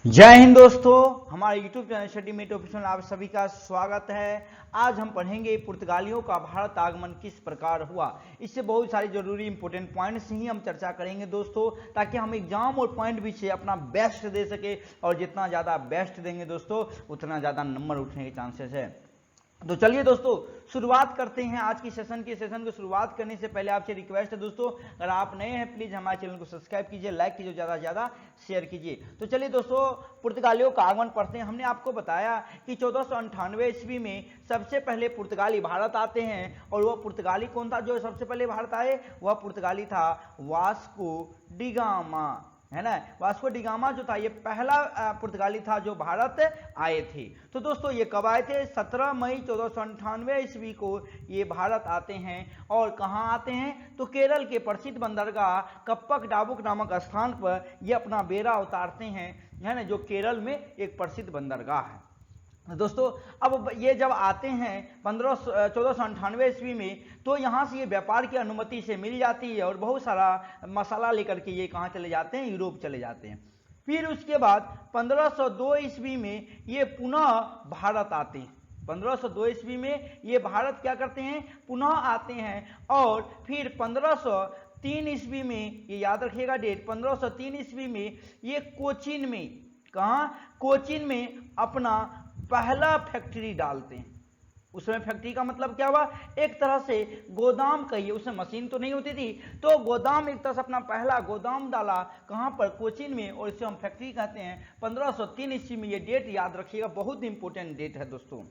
जय हिंद दोस्तों, हमारे YouTube channel study mate official आप सभी का स्वागत है। आज हम पढ़ेंगे पुर्तगालियों का भारत आगमन किस प्रकार हुआ। इससे बहुत सारी जरूरी इंपॉर्टेंट पॉइंट्स ही हम चर्चा करेंगे दोस्तों, ताकि हम एग्जाम और पॉइंट भी से अपना बेस्ट दे सके। और जितना ज़्यादा बेस्ट देंगे दोस्तों, उतना ज़्यादा नंबर उठने के चांसेस है। तो चलिए दोस्तों शुरुआत करते हैं आज की सेशन को शुरुआत करने से पहले आपसे रिक्वेस्ट है दोस्तों, अगर आप नए हैं प्लीज हमारे चैनल को सब्सक्राइब कीजिए, लाइक कीजिए, ज़्यादा से ज़्यादा शेयर कीजिए। तो चलिए दोस्तों पुर्तगालियों का आगमन पढ़ते हैं। हमने आपको बताया कि 1498 ईस्वी में सबसे पहले पुर्तगाली भारत आते हैं, और वह पुर्तगाली कौन था जो सबसे पहले भारत आए? वह पुर्तगाली था वास्को डी गामा, है ना। वास्को डी गामा जो था ये पहला पुर्तगाली था जो भारत आए थे। तो दोस्तों ये कब आए थे? 17 मई 1498 ईस्वी को ये भारत आते हैं। और कहाँ आते हैं? तो केरल के प्रसिद्ध बंदरगाह कप्पक डाबुक नामक स्थान पर ये अपना बेड़ा उतारते हैं, है ना, जो केरल में एक प्रसिद्ध बंदरगाह है। दोस्तों अब ये जब आते हैं 1498 ईस्वी में, तो यहाँ से ये व्यापार की अनुमति से मिल जाती है, और बहुत सारा मसाला लेकर के ये कहाँ चले जाते हैं? यूरोप चले जाते हैं। फिर उसके बाद 1502 ईस्वी में ये पुनः भारत आते हैं। 1502 ईस्वी में ये भारत क्या करते हैं? पुनः आते हैं। और फिर 1503 ईस्वी में, ये याद रखिएगा डेट, 1503 ईस्वी में ये कोचीन में, कहाँ? कोचीन में अपना पहला फैक्ट्री डालते हैं। उसमें फैक्ट्री का मतलब क्या हुआ? एक तरह से गोदाम कहिए, उसमें मशीन तो नहीं होती थी, तो गोदाम एक तरह से अपना पहला गोदाम डाला। कहाँ पर? कोचीन में, और इसे हम फैक्ट्री कहते हैं। 1503 ईस्वी में, ये डेट याद रखिएगा, बहुत इंपॉर्टेंट डेट है दोस्तों।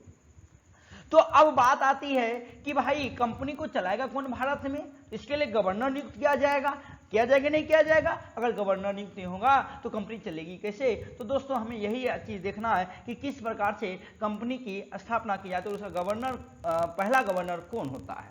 तो अब बात आती है कि भाई कंपनी को चलाएगा कौन भारत में? इसके लिए गवर्नर नियुक्त किया जाएगा नहीं किया जाएगा? अगर गवर्नर नियुक्त नहीं होगा तो कंपनी चलेगी कैसे? तो दोस्तों हमें यही चीज देखना है कि किस प्रकार से कंपनी की स्थापना की जाती है, उसका गवर्नर, पहला गवर्नर कौन होता है।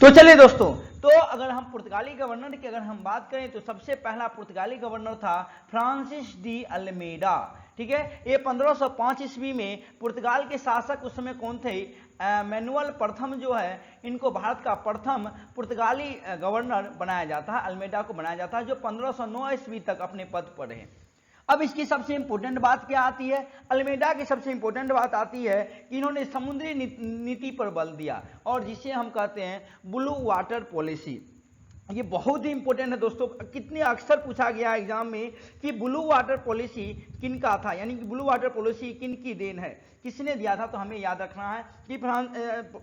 तो चलिए दोस्तों, तो अगर हम पुर्तगाली गवर्नर की अगर हम बात करें, तो सबसे पहला पुर्तगाली गवर्नर था फ्रांसिस डी अल्मेडा। ठीक है, ये 1505 ईस्वी में पुर्तगाल के शासक उस समय कौन थे? मैनुअल प्रथम जो है, इनको भारत का प्रथम पुर्तगाली गवर्नर बनाया जाता है, अल्मेडा को बनाया जाता है, जो 1509 ईस्वी तक अपने पद पर रहे। अब इसकी सबसे इंपॉर्टेंट बात क्या आती है? अल्मेडा की सबसे इंपॉर्टेंट बात आती है कि इन्होंने समुद्री नीति पर बल दिया, और जिसे हम कहते हैं ब्लू वाटर पॉलिसी। ये बहुत ही इंपॉर्टेंट है दोस्तों, कितने अक्सर पूछा गया है एग्जाम में कि ब्लू वाटर पॉलिसी किनका था, यानी कि ब्लू वाटर पॉलिसी किनकी देन है, किसने दिया था? तो हमें याद रखना है कि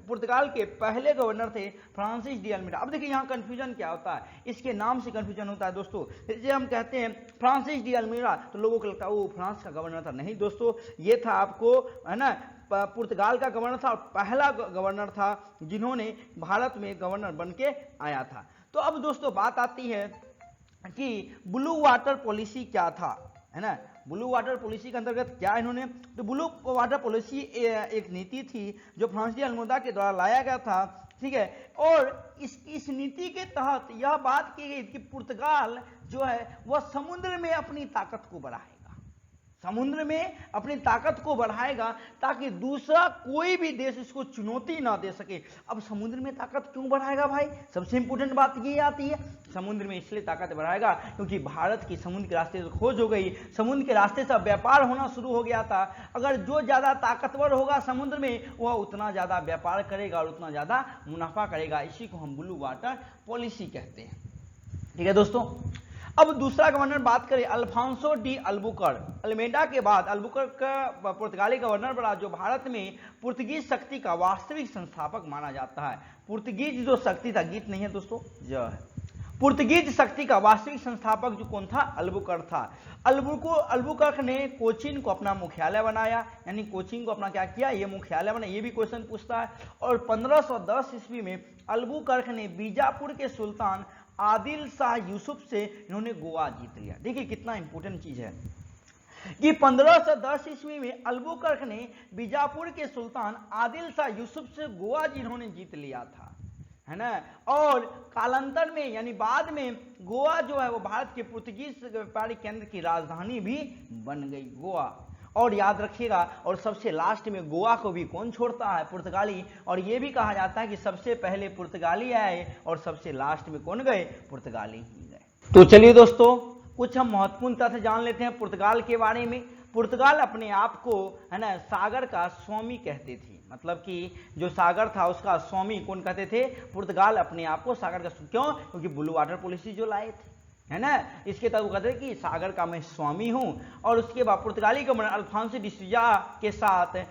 पुर्तगाल के पहले गवर्नर थे फ्रांसिस डी अल्मेडा। अब देखिए यहाँ कंफ्यूजन क्या होता है, इसके नाम से कंफ्यूजन होता है दोस्तों। जैसे हम कहते हैं फ्रांसिस डी अल्मेडा, तो लोगों को लगता है वो फ्रांस का गवर्नर था। नहीं दोस्तों, ये था आपको, है ना, पुर्तगाल का गवर्नर था, और पहला गवर्नर था जिन्होंने भारत में गवर्नर बन के आया था। तो अब दोस्तों बात आती है कि ब्लू वाटर पॉलिसी क्या था, है ना। ब्लू वाटर पॉलिसी के अंतर्गत क्या इन्होंने, तो ब्लू वाटर पॉलिसी एक नीति थी जो फ्रांसिस डी अल्मेडा के द्वारा लाया गया था। ठीक है, और इस नीति के तहत यह बात की गई कि पुर्तगाल जो है वह समुद्र में अपनी ताकत को बढ़ाएगा, समुद्र में अपनी ताकत को बढ़ाएगा, ताकि दूसरा कोई भी देश इसको चुनौती ना दे सके। अब समुद्र में ताकत क्यों बढ़ाएगा भाई? सबसे इंपॉर्टेंट बात ये आती है, समुद्र में इसलिए ताकत बढ़ाएगा क्योंकि भारत की समुद्र के रास्ते से खोज हो गई, समुद्र के रास्ते से व्यापार होना शुरू हो गया था। अगर जो ज्यादा ताकतवर होगा समुद्र में, वह उतना ज्यादा व्यापार करेगा और उतना ज्यादा मुनाफा करेगा। इसी को हम ब्लू वाटर पॉलिसी कहते हैं। ठीक है दोस्तों, अब दूसरा गवर्नर बात करें, अल्फांसो डी अल्बुकर्क। अल्मेडा के बाद अल्बुकर्क का पुर्तगाली गवर्नर बना, जो भारत में पुर्तगीज शक्ति का वास्तविक संस्थापक माना जाता है। पुर्तगीज जो शक्ति था, गीत नहीं है दोस्तों, जो है पुर्तगीज शक्ति का वास्तविक संस्थापक जो कौन था? अल्बुकर्क था। अल्बुकर्क ने कोचीन को अपना मुख्यालय बनाया, यानी कोचीन को अपना क्या किया? ये मुख्यालय बनाया। ये भी क्वेश्चन पूछता है। और 1510 ईस्वी में अल्बुकर्क ने बीजापुर के सुल्तान आदिल शाह यूसुफ से इन्होंने गोवा जीत लिया। देखिए कितना इंपॉर्टेंट चीज है कि 1510 ईस्वी में अल्बुकर्क ने बीजापुर के सुल्तान आदिल शाह यूसुफ से गोवा जिन्होंने जीत लिया था, है ना। और कालांतर में, यानी बाद में, गोवा जो है वो भारत के पुर्तगीज व्यापारिक केंद्र की राजधानी भी बन गई, गोवा। और याद रखिएगा, और सबसे लास्ट में गोवा को भी कौन छोड़ता है? पुर्तगाली। और ये भी कहा जाता है कि सबसे पहले पुर्तगाली आए और सबसे लास्ट में कौन गए? पुर्तगाली ही गए। तो चलिए दोस्तों, कुछ हम महत्वपूर्ण तथ्य जान लेते हैं पुर्तगाल के बारे में। पुर्तगाल अपने आप को है ना सागर का स्वामी कहते थे, मतलब कि जो सागर था उसका स्वामी कौन कहते थे? पुर्तगाल अपने आप को सागर का, क्यों? क्योंकि ब्लू वाटर पॉलिसी जो लाए थे, है ना, इसके तहत वो कहते हैं कि सागर का मैं स्वामी हूं। और उसके बाद पुर्तगाली गवर्नर अल्फांसो डिसूजा के साथ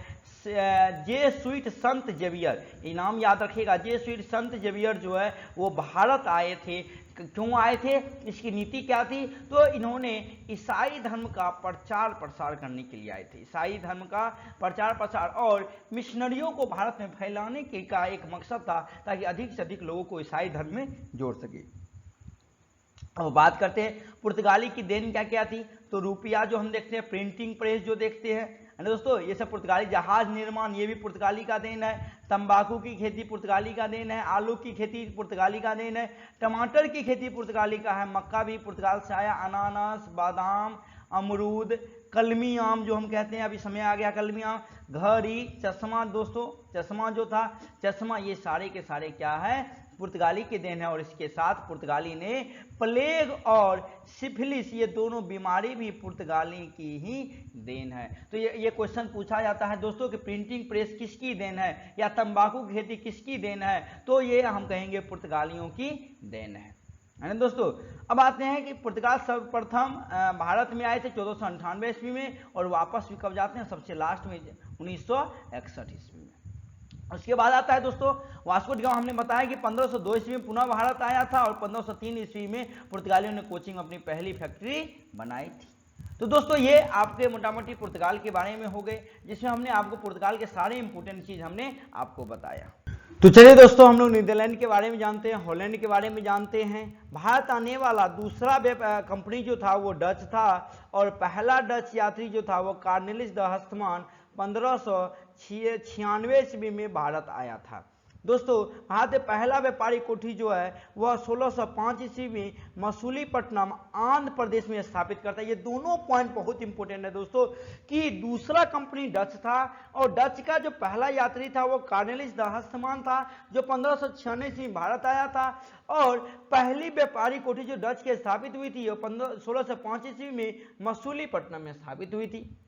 जेसुइट संत जेवियर, ये नाम याद रखिएगा, जेसुइट संत जेवियर जो है वो भारत आए थे। क्यों आए थे? इसकी नीति क्या थी? तो इन्होंने ईसाई धर्म का प्रचार प्रसार करने के लिए आए थे। ईसाई धर्म का प्रचार प्रसार और मिशनरियों को भारत में फैलाने के का एक मकसद था, ताकि अधिक से अधिक लोगों को ईसाई धर्म में जोड़ सके। अब बात करते हैं पुर्तगाली की देन क्या क्या थी। तो रुपया जो हम देखते हैं, प्रिंटिंग प्रेस जो देखते हैं, है ना दोस्तों, ये सब पुर्तगाली। जहाज निर्माण ये भी पुर्तगाली का देन है। तंबाकू की खेती पुर्तगाली का देन है। आलू की खेती पुर्तगाली का देन है। टमाटर की खेती पुर्तगाली का है। मक्का भी पुर्तगाल से आया। अनानास, बादाम, अमरूद, कलमी आम जो हम कहते हैं, अभी समय आ गया कलमी आम, घड़ी, चश्मा दोस्तों, चश्मा जो था, चश्मा, ये सारे के सारे क्या है? पुर्तगाली के देन है। और इसके साथ पुर्तगाली ने प्लेग और सिफिलिस, ये दोनों बीमारी भी पुर्तगाली की ही देन है। तो ये क्वेश्चन पूछा जाता है दोस्तों कि प्रिंटिंग प्रेस किसकी देन है या तंबाकू की खेती किसकी देन है? तो ये हम कहेंगे पुर्तगालियों की देन है ना दोस्तों। अब आते हैं कि पुर्तगाल सर्वप्रथम भारत में आए थे 1498 ईस्वी में, और वापस भी कब जाते हैं? सबसे लास्ट में 1961 ईस्वी में। उसके बाद आता है दोस्तों वास्को डी गामा। हमने बताया कि 1502 ईस्वी में पुनः भारत आया था, और 1503 ईस्वी में पुर्तगालियों ने कोचिंग अपनी पहली फैक्ट्री बनाई थी। तो दोस्तों ये आपके मोटामोटी पुर्तगाल के बारे में हो गए, जिसमें हमने आपको पुर्तगाल के सारे इंपोर्टेंट चीज हमने आपको बताया। तो चलिए दोस्तों हम लोग नीदरलैंड के बारे में जानते हैं, हॉलैंड के बारे में जानते हैं। भारत आने वाला दूसरा कंपनी जो था वो डच था, और पहला डच यात्री जो था वो कार्नेलिस द हस्तमान 1596 ईस्वी में भारत आया था। दोस्तों भारत में पहला व्यापारी कोठी जो है वह 1605 ईस्वी में मसूलीपट्टनम आंध्र प्रदेश में स्थापित करता है। ये दोनों पॉइंट बहुत इंपॉर्टेंट है दोस्तों, कि दूसरा कंपनी डच था, और डच का जो पहला यात्री था वो कार्नेलिस द हस्तमान था, जो 1596 ईस्वी में भारत आया था। और पहली व्यापारी कोठी जो डच के स्थापित हुई थी वो 1605 ईस्वी में मसूलीपट्टनम में स्थापित हुई थी।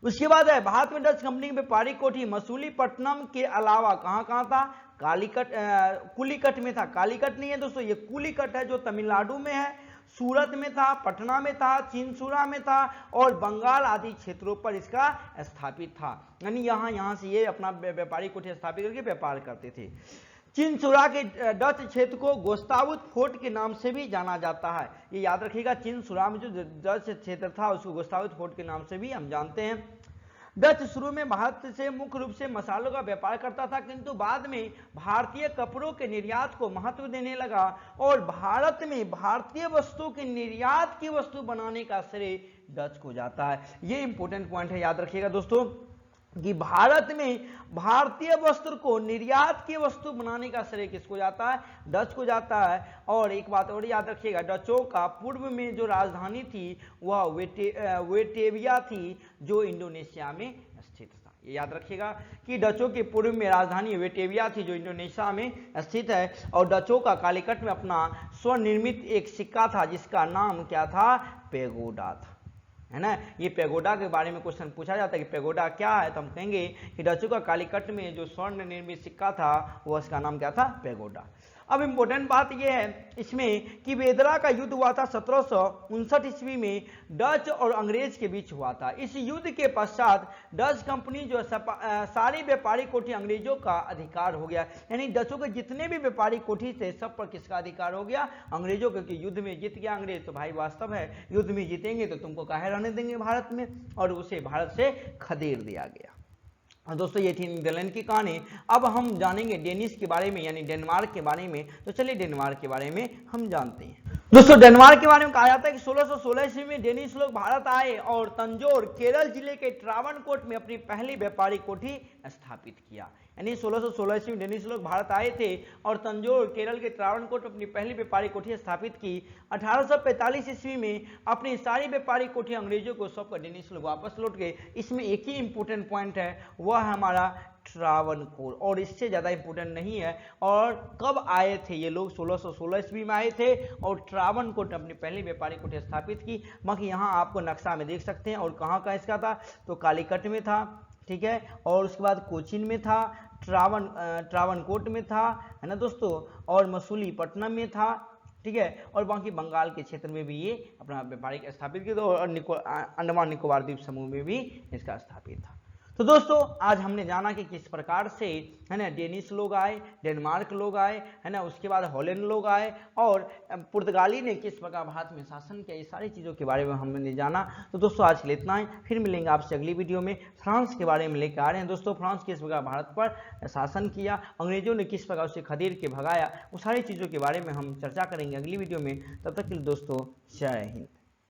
उसके बाद है भारत में डच कंपनी की व्यापारिक कोठी मसूलीपट्टनम के अलावा कहां कहां था? कुलीकट में था। कालीकट नहीं है दोस्तों, ये कुलीकट है जो तमिलनाडु में है। सूरत में था, पटना में था, चिंसुरा में था, और बंगाल आदि क्षेत्रों पर इसका स्थापित था। यानी यहां से ये अपना व्यापारिक कोठी स्थापित करके व्यापार करते थे। चिंसुरा के डच क्षेत्र को गोस्तावुत फोर्ट के नाम से भी जाना जाता है। ये याद रखिएगा, चिंसुरा में जो डच क्षेत्र था उसको गोस्तावुत फोर्ट के नाम से भी हम जानते हैं। डच शुरू में भारत से मुख्य रूप से मसालों का व्यापार करता था, किंतु बाद में भारतीय कपड़ों के निर्यात को महत्व देने लगा, और भारत में भारतीय वस्तुओं के निर्यात की वस्तु बनाने का श्रेय डच को जाता है। ये इंपॉर्टेंट पॉइंट है, याद रखिएगा दोस्तों, कि भारत में भारतीय वस्त्र को निर्यात की वस्तु बनाने का श्रेय किसको जाता है? डच को जाता है। और एक बात और याद रखिएगा, डचों का पूर्व में जो राजधानी थी वह वेटेविया थी, जो इंडोनेशिया में स्थित था। ये याद रखिएगा कि डचों के पूर्व में राजधानी वेटेविया थी, जो इंडोनेशिया में स्थित है। और डचों का कालीकट में अपना स्वनिर्मित एक सिक्का था, जिसका नाम क्या था? पेगोडा था, है ना। ये पेगोडा के बारे में क्वेश्चन पूछा जाता है कि पेगोडा क्या है, तो हम कहेंगे कि डचों का कालीकट में जो स्वर्ण निर्मित सिक्का था वो उसका नाम क्या था? पेगोडा। अब इंपॉर्टेंट बात यह है इसमें कि वेदरा का युद्ध हुआ था 1759 ईस्वी में, डच और अंग्रेज के बीच हुआ था। इस युद्ध के पश्चात डच कंपनी जो सारी व्यापारी कोठी अंग्रेजों का अधिकार हो गया। यानी डचों के जितने भी व्यापारी कोठी थे सब पर किसका अधिकार हो गया? अंग्रेजों, क्योंकि युद्ध में जीत गया अंग्रेज। तो भाई वास्तव है युद्ध में जीतेंगे तो तुमको काहे रहने देंगे भारत में, और उसे भारत से खदेड़ दिया गया। और दोस्तों ये थी नीदरलैंड की कहानी। अब हम जानेंगे डेनिश के बारे में, यानी डेनमार्क के बारे में। तो चलिए डेनमार्क के बारे में हम जानते हैं। दोस्तों डेनमार्क के बारे में कहा जाता है कि 1616 ईस्वी में डेनिश लोग भारत आए और तंजोर केरल जिले के ट्रावनकोट में अपनी पहली व्यापारिक कोठी स्थापित किया। यानी 1616 ईस्वी में डेनिश लोग भारत आए थे और तंजौर केरल के त्रावणकोट अपनी पहली व्यापारिक कोठी स्थापित की। 1845 ईस्वी में अपनी सारी व्यापारिक कोठी अंग्रेजों को सौंपकर डेनिश लोग वापस लौट गए। इसमें एक ही इंपॉर्टेंट पॉइंट है, वह है हमारा त्रावणकोर, और इससे ज़्यादा इंपॉर्टेंट नहीं है। और कब आए थे ये लोग? 1616 ईस्वी में आए थे और त्रावणकोर अपनी पहली व्यापारिक कोठी स्थापित की। बाकी यहाँ आपको नक्शा में देख सकते हैं, और कहाँ का इसका था तो कालीकट में था, ठीक है, और उसके बाद कोचीन में था, त्रावणकोट में था, है ना दोस्तों, और मसूलीपट्टनम में था, ठीक है, और बाकी बंगाल के क्षेत्र में भी ये अपना व्यापारिक स्थापित किया, और अंडमान निकोबार द्वीप समूह में भी इसका स्थापित था। तो दोस्तों आज हमने जाना कि किस प्रकार से, है ना, डेनिश लोग आए, डेनमार्क लोग आए, है ना, उसके बाद हॉलैंड लोग आए, और पुर्तगाली ने किस प्रकार भारत में शासन किया, ये सारी चीज़ों के बारे में हमने जाना। तो दोस्तों आज के लिए इतना ही, फिर मिलेंगे आपसे अगली वीडियो में। फ्रांस के बारे में लेकर आ रहे हैं दोस्तों, फ्रांस किस प्रकार भारत पर शासन किया, अंग्रेजों ने किस प्रकार उसे खदेड़ के भगाया, वो सारी चीज़ों के बारे में हम चर्चा करेंगे अगली वीडियो में। तब तक के लिए दोस्तों जय हिंद।